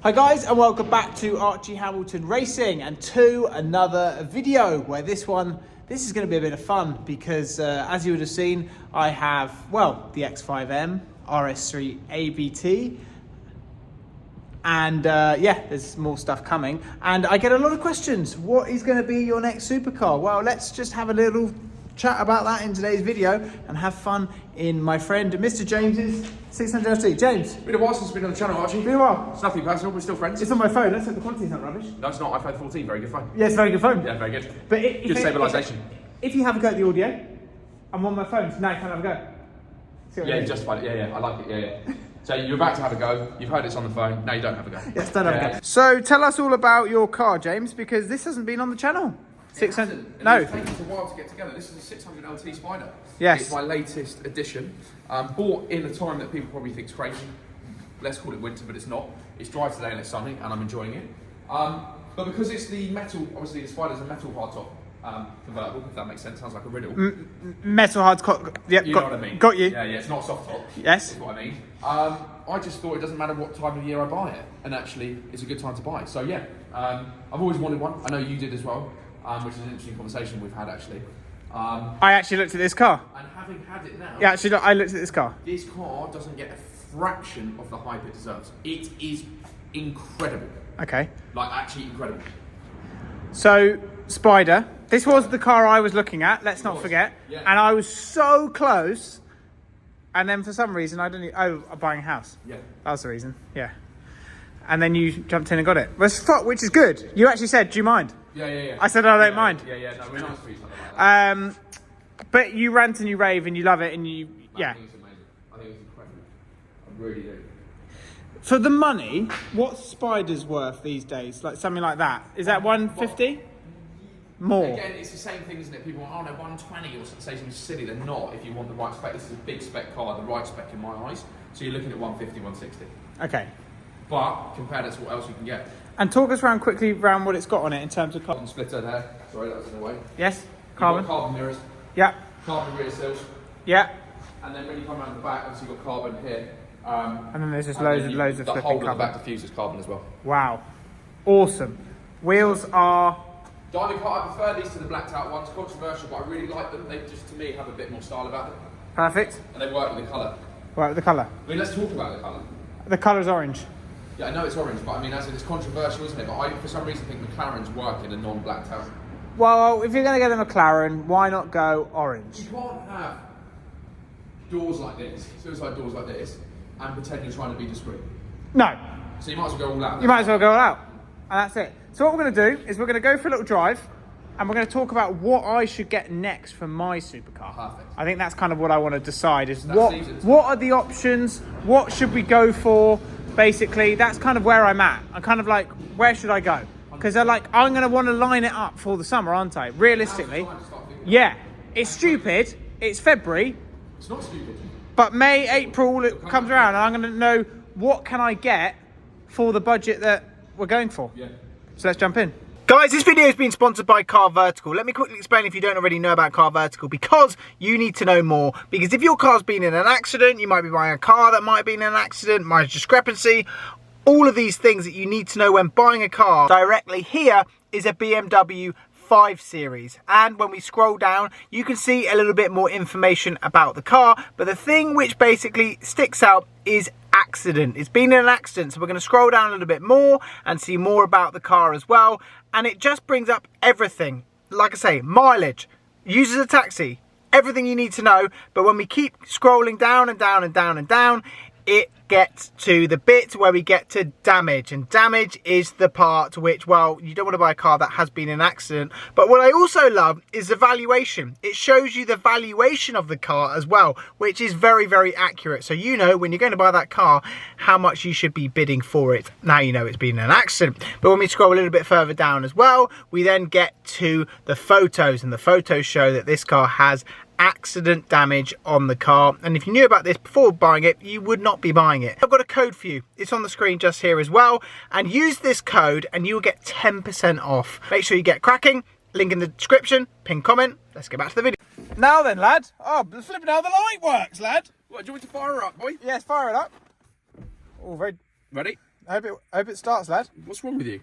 Hi guys, and welcome back to Archie Hamilton Racing and to another video where this is going to be a bit of fun because as you would have seen, I have, well, the X5M, RS3 ABT, and yeah, there's more stuff coming. And I get a lot of questions. What is going to be your next supercar? Well, let's just have a little chat about that in today's video and have fun in my friend Mr. James's 600LT. James. Been a while since been on the channel, Archie. Been a while. It's nothing personal, we're still friends. It's on my phone. Let's hope the quality's not rubbish. No, it's not. iPhone 14, very good phone. Yeah, it's a very good phone. Yeah, very good. But good stabilisation. If you have a go at the audio, I'm on my phone, so now you can't have a go. See what I mean? Justified it. Yeah, I like it. Yeah. So you're about to have a go, you've heard it's on the phone, now you don't have a go. Yes, don't have a go. So tell us all about your car, James, because this hasn't been on the channel. 600. No. It's taken us a while to get together. This is a 600LT Spider. Yes. It's my latest addition. Bought in a time that people probably think is crazy. Let's call it winter, but it's not. It's dry today and it's sunny, and I'm enjoying it. But because it's the metal, obviously the Spider's a metal hardtop convertible, if that makes sense. Sounds like a riddle. Metal hardtop. Yep, you know what I mean. Got you. Yeah, it's not soft top. Yes. Is what I mean. I just thought it doesn't matter what time of year I buy it, and actually it's a good time to buy it. So yeah, I've always wanted one. I know you did as well. Which is an interesting conversation we've had actually. I actually looked at this car. And having had it now, Yeah, actually, I looked at this car. this car doesn't get a fraction of the hype it deserves. It is incredible. Okay. Like, actually incredible. So, Spider. This was the car I was looking at, let's not forget. Yeah. And I was so close. And then for some reason, I'm buying a house. Yeah. That was the reason, yeah. And then you jumped in and got it. Which is good. You actually said, do you mind? Yeah. I said, I don't mind. Yeah, no, we're nice to each other like that. But you rant and you rave and you love it and you, yeah. I think it's amazing. I think it's incredible. I really do. For the money, what's Spider's worth these days? Like something like that. Is that 150? More. Again, it's the same thing, isn't it? People want, 120 or say something silly. They're not if you want the right spec. This is a big spec car, the right spec in my eyes. So you're looking at 150, 160. Okay. But compare that to what else you can get. And talk us quickly around what it's got on it in terms of carbon. Carbon splitter there. Sorry, that was in the way. Yes, Carbon. carbon. Carbon mirrors. Yeah. Carbon rear sills. Yeah. And then when you come around the back, obviously you've got carbon here. And then there's just loads of the flipping whole of the carbon. back diffuser's carbon as well. Wow. Awesome. Wheels are... Diamond cut, I prefer these to the blacked out ones. Controversial, but I really like them. They just, to me, have a bit more style about them. Perfect. And they work with the colour. Right, with the colour. I mean, let's talk about the colour. The colour's orange. Yeah, I know it's orange, but I mean, as in, it's controversial, isn't it? But I, for some reason, think McLaren's work in a non-blacked out. Well, if you're going to get a McLaren, why not go orange? You can't have doors like this, suicide doors like this, and pretend you're trying to be discreet. No. So you might as well go all out. You might as well go all out. And that's it. So what we're going to do is we're going to go for a little drive and we're going to talk about what I should get next for my supercar. Perfect. I think that's kind of what I want to decide is That's what are the options? What should we go for? Basically, that's kind of where I'm at. I'm kind of like, where should I go? Because I'm going to want to line it up for the summer, aren't I? Realistically. Now's the time to start thinking. Yeah. It's stupid. It's February. It's not stupid. But May, April, it comes around and I'm going to know what can I get for the budget that we're going for. Yeah. So let's jump in. Guys, this video has been sponsored by Car Vertical. Let me quickly explain if you don't already know about Car Vertical, because you need to know more. Because if your car's been in an accident, you might be buying a car that might have been in an accident, mileage discrepancy, all of these things that you need to know when buying a car. Directly here is a BMW 5 Series, and when we scroll down you can see a little bit more information about the car, but the thing which basically sticks out is accident. It's been in an accident, so we're going to scroll down a little bit more and see more about the car as well, and it just brings up everything. Like I say, mileage, used as a taxi, everything you need to know. But when we keep scrolling down and down and down and down, it gets to the bit where we get to damage, and damage is the part which, well, you don't want to buy a car that has been in an accident. But what I also love is the valuation. It shows you the valuation of the car as well, which is very, very accurate. So you know when you're going to buy that car how much you should be bidding for it. Now you know it's been in an accident. But when we scroll a little bit further down as well, we then get to the photos, and the photos show that this car has accident damage on the car, and if you knew about this before buying it, you would not be buying it. I've got a code for you. It's on the screen just here as well, and use this code and you will get 10% off. Make sure you get cracking. Link in the description, pin comment. Let's get back to the video. Now then, lad. Oh, flipping how the light works, lad. What, do you want me to fire her up, boy? Yes, fire it up. Oh, very... Ready? Hope it starts, lad. What's wrong with you?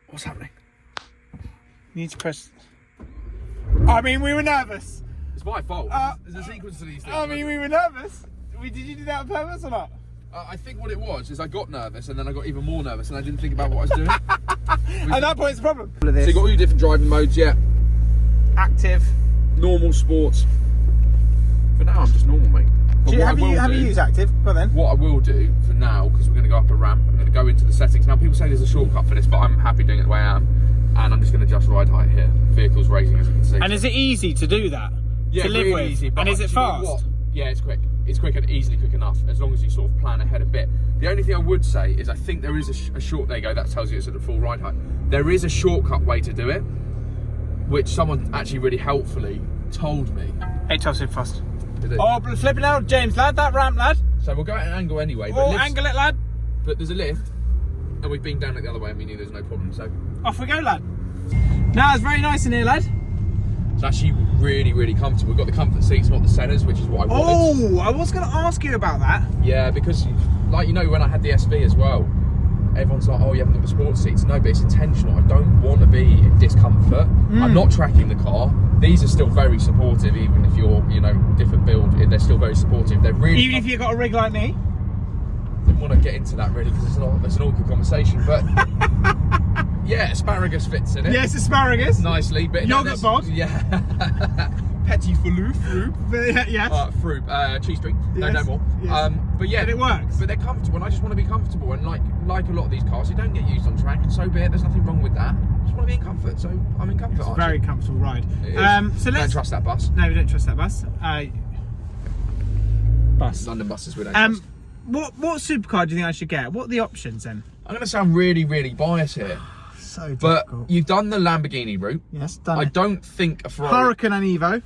What's happening? You need to press. I mean, we were nervous. It's my fault. There's a sequence to these things. I mean, we were nervous. Did you do that on purpose or not? I think what it was is I got nervous and then I got even more nervous and I didn't think about what I was doing. At that point, it's the problem. So you've got all your different driving modes, yeah. Active. Normal, sports. For now, I'm just normal, mate. Have you used active? Well then. What I will do for now, because we're going to go up a ramp, I'm going to go into the settings. Now, people say there's a shortcut for this, but I'm happy doing it the way I am. And I'm just going to adjust ride height here. Vehicle's raising, as you can see. And is it easy to do that? Yeah, to live really with? easy. And is it fast? Yeah, it's quick. It's quick and easily quick enough, as long as you sort of plan ahead a bit. The only thing I would say is I think there is a short, there you go, that tells you it's at a full ride height. There is a shortcut way to do it, which someone actually really helpfully told me. 812 super fast. Did it? Oh, flipping out, James, lad, that ramp, lad. So we'll go at an angle anyway. Oh, angle it, lad. But there's a lift, and we've been down it the other way, and we knew there's no problem, so. Off we go, lad. Now, it's very nice in here, lad. It's actually really, really comfortable. We've got the comfort seats, not the centres, which is what I wanted. Oh, I was going to ask you about that. Yeah, because, like, you know, when I had the SV as well, everyone's like, oh, you haven't got the sports seats. No, but it's intentional. I don't want to be in discomfort. I'm not tracking the car. These are still very supportive, even if you're, you know, different build. They're still very supportive. They're really even if you've got a rig like me. I didn't want to get into that really because it's an awkward conversation, but yeah, asparagus fits in it. Yes, asparagus. Nicely, but yogurt bod. Yeah. Petit filou, fruit. Yes. Fruit, cheese string. Yes. No more. Yes. But yeah, but it works. But they're comfortable, and I just want to be comfortable. And like a lot of these cars, you don't get used on track, and so be it. There's nothing wrong with that. I just want to be in comfort, so I'm in comfort. It's a very comfortable ride. So don't trust that bus. No, we don't trust that bus. Bus. London buses we don't trust. What supercar do you think I should get? What are the options then? I'm going to sound really, really biased here. So difficult. But you've done the Lamborghini route. Yes, done I it. don't think a Ferrari... Huracan and Evo.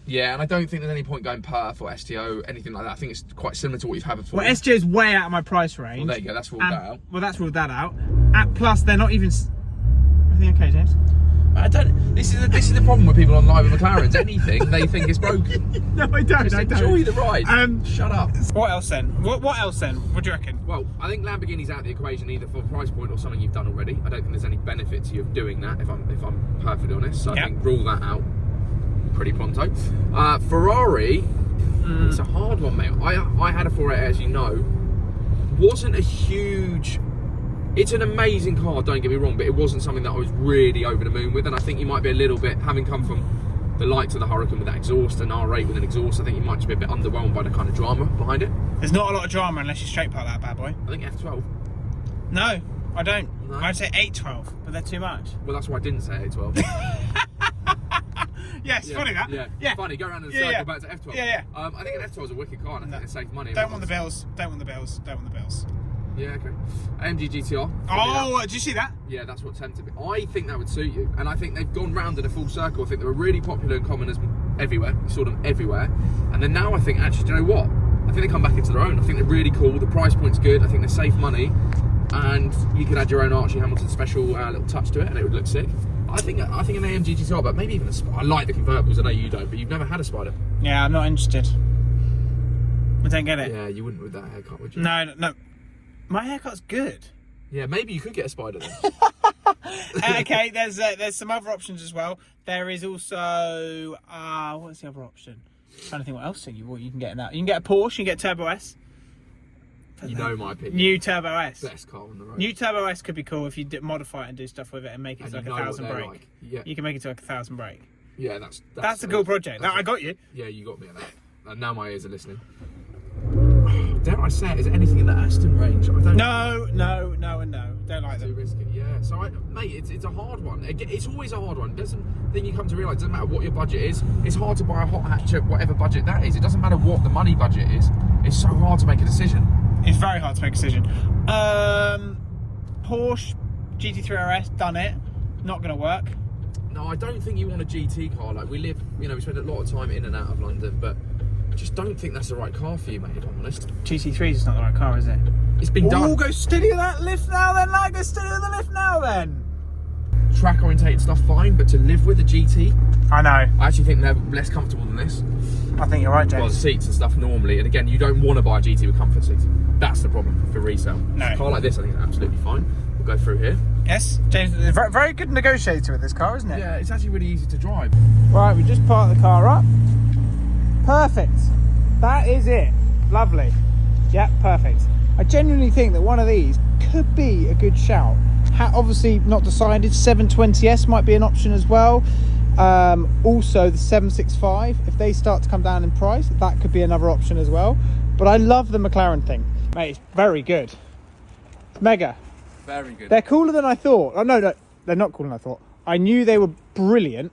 Yeah, and I don't think there's any point going Perth or STO, anything like that. I think it's quite similar to what you've had before. Well, STO is way out of my price range. Well, there you go. That's ruled that out. Well, that's ruled that out. Plus, they're not even... Everything okay, James? I don't... This is the problem with people on live with McLarens. Anything, they think it's broken. No, I don't. Just enjoy the ride. Shut up. What else then? What else then? What do you reckon? Well, I think Lamborghini's out of the equation either for price point or something you've done already. I don't think there's any benefit to you of doing that, if I'm perfectly honest. So I think rule that out pretty pronto. Ferrari, it's a hard one, mate. I had a 488, as you know. Wasn't a huge... It's an amazing car, don't get me wrong, but it wasn't something that I was really over the moon with, and I think you might be a little bit, having come from the likes of the Huracan with that exhaust and R8 with an exhaust, I think you might just be a bit underwhelmed by the kind of drama behind it. There's not a lot of drama unless you straight part that bad boy. I think F12. No, I don't. No. I'd say 812, but they're too much. Well, that's why I didn't say 812. Yes, funny that. Yeah, funny. Go around in a circle back to F12. Yeah. I think an F12 is a wicked car, and I think it saves money. Don't want the bills. Don't want the bills. Don't want the bills. Yeah, okay. AMG GTR. Oh, did you see that? Yeah, that's what tempted me. I think that would suit you, and I think they've gone round in a full circle. I think they were really popular in commoners everywhere. You saw them everywhere, and then now I think actually, do you know what? I think they come back into their own. I think they're really cool. The price point's good. I think they save money, and you could add your own Archie Hamilton special little touch to it, and it would look sick. I think an AMG GTR, but maybe even I like the convertibles. I know you don't, but you've never had a Spider. Yeah, I'm not interested. I don't get it. Yeah, you wouldn't with that haircut, would you? No. My haircut's good. Yeah, maybe you could get a Spider then. Okay, there's some other options as well. There is also what's the other option? I'm trying to think what else you can get in that. You can get a Porsche. You can get Turbo S. You know my opinion. New Turbo S. Best car on the road. New Turbo S could be cool if you modify it and do stuff with it and make it to like 1,000 brake. Like. Yeah. You can make it to like 1,000 brake. Yeah, that's a cool project. I got you. Yeah, you got me at that. And now my ears are listening. Dare I say it? Is there anything in the Aston range? I don't know. No. Don't like them. Too risky. Yeah. So, mate, it's a hard one. It's always a hard one. Then you come to realise, it doesn't matter what your budget is. It's hard to buy a hot hatch at whatever budget that is. It doesn't matter what the money budget is. It's so hard to make a decision. It's very hard to make a decision. Porsche GT3 RS, done it. Not going to work. No, I don't think you want a GT car. Like, we spend a lot of time in and out of London, but I just don't think that's the right car for you, mate, if I'm honest. GT3 is not the right car, is it? It's been done. Oh, go steady with that lift now then, Go steady with the lift now then. Track orientated stuff, fine, but to live with a GT, I know. I actually think they're less comfortable than this. I think you're right, James. Well, the seats and stuff normally, and again, you don't want to buy a GT with comfort seats. That's the problem for resale. No. A car like this, I think, is absolutely fine. We'll go through here. Yes, James is a very, very good negotiator with this car, isn't it? Yeah, it's actually really easy to drive. Right, we just parked the car up. Perfect. That is it. Lovely. Yeah, perfect. I genuinely think that one of these could be a good shout. Obviously not decided. 720S might be an option as well. Also the 765, if they start to come down in price, that could be another option as well. But I love the McLaren thing, mate. It's very good. It's mega. Very good. They're cooler than I thought. Oh no, they're not cooler than I thought. I knew they were brilliant,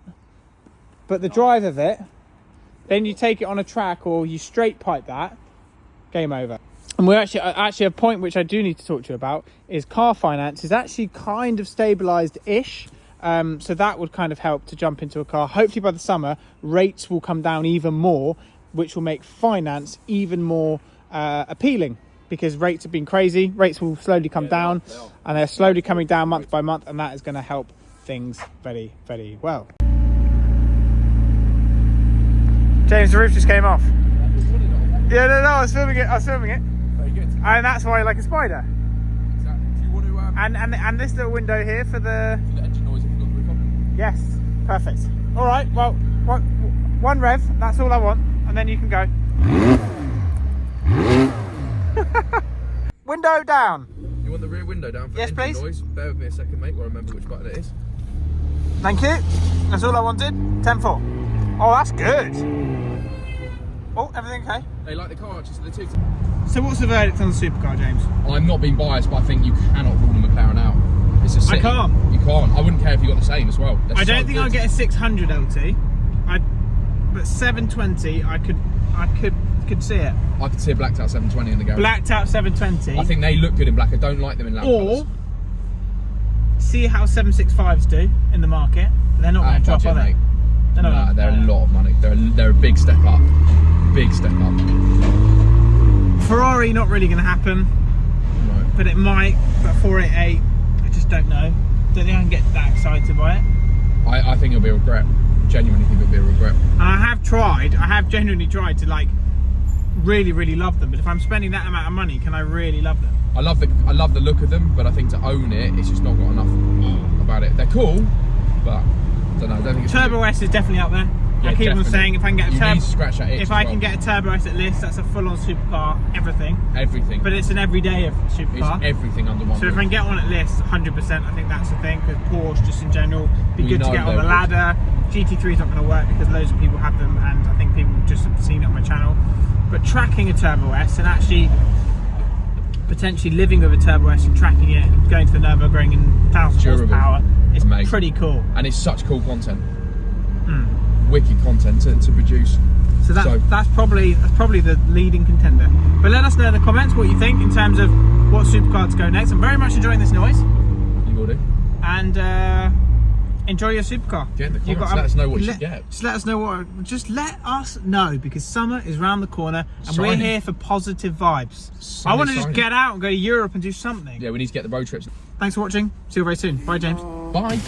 but the drive of it, then you take it on a track or you straight pipe that, game over. And we're actually a point which I do need to talk to you about is car finance is actually kind of stabilised-ish. So that would kind of help to jump into a car. Hopefully by the summer, rates will come down even more, which will make finance even more appealing, because rates have been crazy. Rates will slowly come down, and they're slowly coming down month by month, and that is going to help things very, very well. James, the roof just came off. Yeah, no, I was filming it. Very good. And that's why I like a spider. Exactly. Do you want to... And this little window here for the... For the engine noise if you've got the roof on? Yes, perfect. All right, well, one rev, that's all I want, and then you can go. Window down. You want the rear window down for Yes, engine please. noise? Bear with me a second, mate, while I remember which button it is. Thank you. That's all I wanted. 10-4. Oh, that's good. Oh, everything okay? They like the car, just the two. So what's the verdict on the supercar, James? I'm not being biased, but I think you cannot rule the McLaren out. It's a city. I can't. You can't. I wouldn't care if you got the same as well. I don't think I'll get a 600 LT. But 720, I could see it. I could see a blacked out 720 in the garage. Blacked out 720. I think they look good in black. I don't like them in lamp Or colours. see how 765s do in the market. They're not going to drop, budget, are they? mate. Nah, They're a lot of money. They're a big step up. Big step up. Ferrari, not really going to happen. No. But it might. But 488, I just don't know. Don't think I can get that excited by it. I think it'll be a regret. Genuinely think it'll be a regret. And I have genuinely tried to like really, really love them. But if I'm spending that amount of money, can I really love them? I love the look of them, but I think to own it, it's just not got enough about it. They're cool, but I don't know. I don't think it's Turbo S is definitely up there. Yeah, I keep on definitely. saying if I can get a You turbo, need to scratch that itch if as I well. can get a Turbo S at list, that's a full-on supercar, everything. Everything. But it's an everyday supercar. It's everything under one So if I roof. can get one at list, 100%, I think that's the thing. Because Porsche, just in general, be We good to know get on the they're good. ladder. GT3 is not going to work because loads of people have them, and I think people just have seen it on my channel. But tracking a Turbo S and actually potentially living with a Turbo S and tracking it, and going to the Nürburgring in 1,000 Durable. horsepower, is Amazing. pretty cool. And it's such cool content. Wicked content to produce. So that's probably the leading contender. But let us know in the comments what you think in terms of what supercar to go next. I'm very much enjoying this noise. You will do. And enjoy your supercar. Get in the comments, let us know what you should get. Just let us know, because summer is around the corner and we're Shiny. here for positive vibes. Sun I want is to just shining. get out and go to Europe and do something. Yeah, we need to get the road trips. Thanks for watching. See you very soon. Bye, James. Bye.